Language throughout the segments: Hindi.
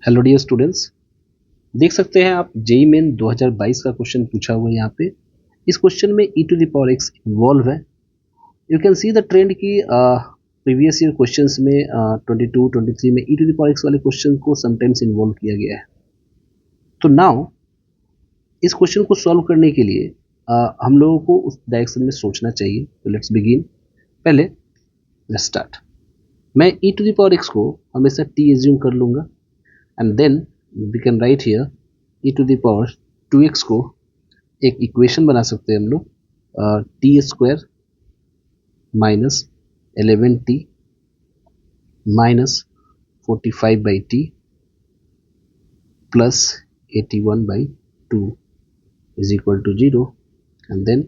हेलो डियर स्टूडेंट्स, देख सकते हैं आप जेई मेन 2022 का क्वेश्चन पूछा हुआ है यहाँ पे। इस क्वेश्चन में e to the power x involve है। You can see the trend की प्रीवियस ईयर क्वेश्चंस में 22 23 में e to the power x वाले क्वेश्चन को समटाइम्स इन्वॉल्व किया गया है। तो नाउ इस क्वेश्चन को सॉल्व करने के लिए हम लोगों को उस डायरेक्शन में सोचना चाहिए। तो लेट्स बिगिन। पहले लेट्स स्टार्ट। मैं e to the power x को हमेशा t एज्यूम कर लूँगा and then we can write here e to the power 2x को एक इक्वेशन बना सकते हैं हम लोग, t square minus 11t minus 45/t plus 81/2 is equal to 0, and then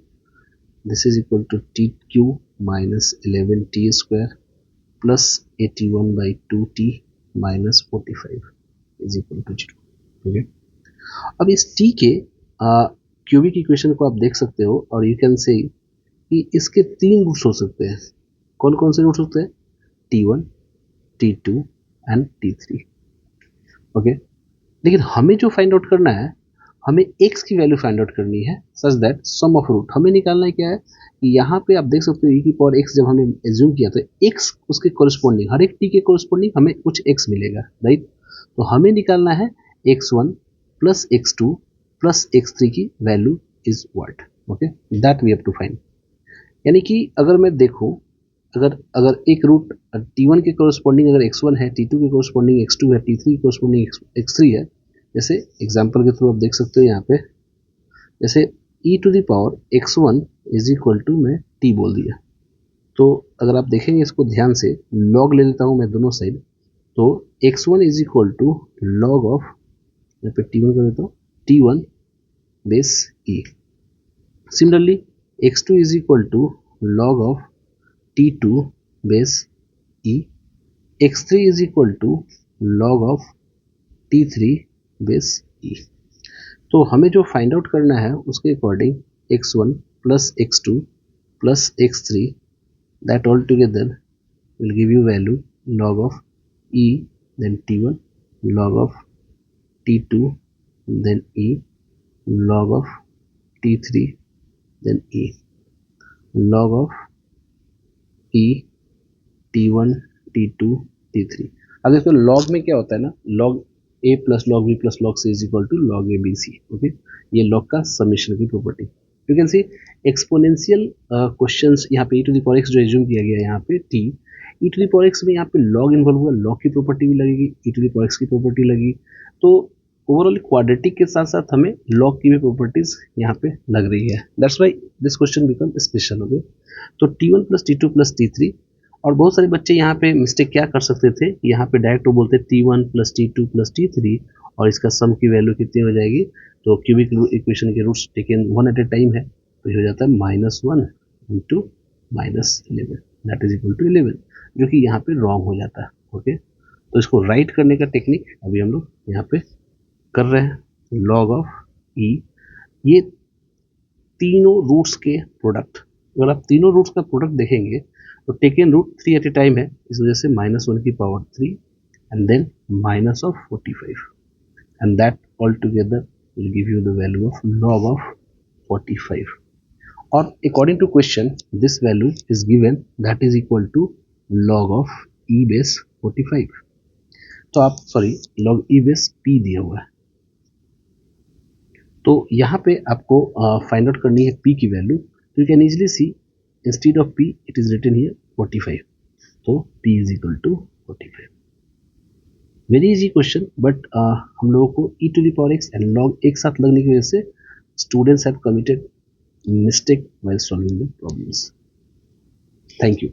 this is equal to tq minus 11t square plus 81/2t minus 45 is equal to 0. Okay? अब इस t के क्यूबिक इक्वेशन को आप देख सकते हो और यू कैन से कि इसके 3 रूट्स हो सकते हैं। कौन कौन से रूट्स होते हैं? t1, t2 and t3। Okay, लेकिन हमें जो फाइंड आउट करना है, हमें x की वैल्यू फाइंड आउट करनी है such that sum of root हमें निकालना है। क्या है कि यहाँ पे आप देख सकते हो e की पावर x जब हमने एज्यूम किया तो x उसके कोरिस्पोंडिंग, हर एक t के कोरिस्पोंडिंग हमें कुछ x मिलेगा, राइट। तो हमें निकालना है x1 plus x2 plus x3 की value is what. Okay, that we have to find. यानी कि अगर मैं देखूं, अगर अगर एक रूट t1 के कोरिस्पोंडिंग अगर x1 है, t2 के कोरिस्पोंडिंग x2 है, t3 के कोरिस्पोंडिंग x3 है, जैसे एग्जांपल के थ्रू आप देख सकते हो यहाँ पे, जैसे e to the power x1 is equal to मैं t बोल दिया। तो अगर आप देखेंगे इसको ध्यान से, लॉग ले लेता हूँ मैं दोनों साइड, तो x1 is equal to log of, यहाँ पे t1 कर देता हूँ, t1 base e। Similarly x2 is equal to log of t2 base e, x3 is equal to log of t3 base e। तो हमें जो फाइंड आउट करना है उसके according x1 plus x2 plus x3 that all together will give you value log of e, then t1, log of t2, then e, log of t3, then e, log of e, t1, t2, t3। अब देखो लॉग में क्या होता है ना, log a plus log b plus log c is equal to log a b c। Okay, ये लॉग का समेशन की property. You can see exponential questions यहाँ पे e to the power x जो एज्यूम किया गया है यहाँ पे t, e to the power x में यहाँ पे लॉग इन्वॉल्व हुआ, लॉग की प्रॉपर्टी भी लगेगी, e to the power x की प्रॉपर्टी लगी। तो ओवरऑल क्वाड्रेटिक के साथ साथ हमें लॉग की भी प्रॉपर्टीज यहाँ पे लग रही है। That's why this question become special. Okay, तो t1 plus t2 plus t3। और बहुत सारे बच्चे यहाँ पे मिस्टेक क्या कर सकते थे, यहाँ पे डायरेक्ट वो बोलते t1 plus t2 plus t3 और इसका सम की वैल्यू कितनी हो जाएगी। तो क्यूबिक इक्वेशन के roots taken one at a time है, तो ये हो जाता है -1 into -11 that is equal to 11, जो कि यहाँ पे रॉन्ग हो जाता है। ओके, तो इसको राइट करने का टेक्निक अभी हम लोग यहाँ पे कर रहे हैं। लॉग ऑफ ई, ये तीनों रूट्स के प्रोडक्ट, अगर आप तीनों रूट्स का प्रोडक्ट देखेंगे तो taken root 3 at a time है, इस वजह से -1 की power 3 and then minus of 45 and that all together will give you the value of log of 45। और according to question this value is given that is equal to log of e base 45। तो आप sorry log e base p दिया हुआ है, तो यहाँ पे आपको फाइंड आउट करनी है p की वैल्यू। तो you can easily see instead of p it is written here 45, तो p इज इक्वल टू 45। वेरी इजी क्वेश्चन, बट हम लोगों को e to the power x and log एक साथ लगने की वजह से students have committed mistake while solving the problems. Thank you.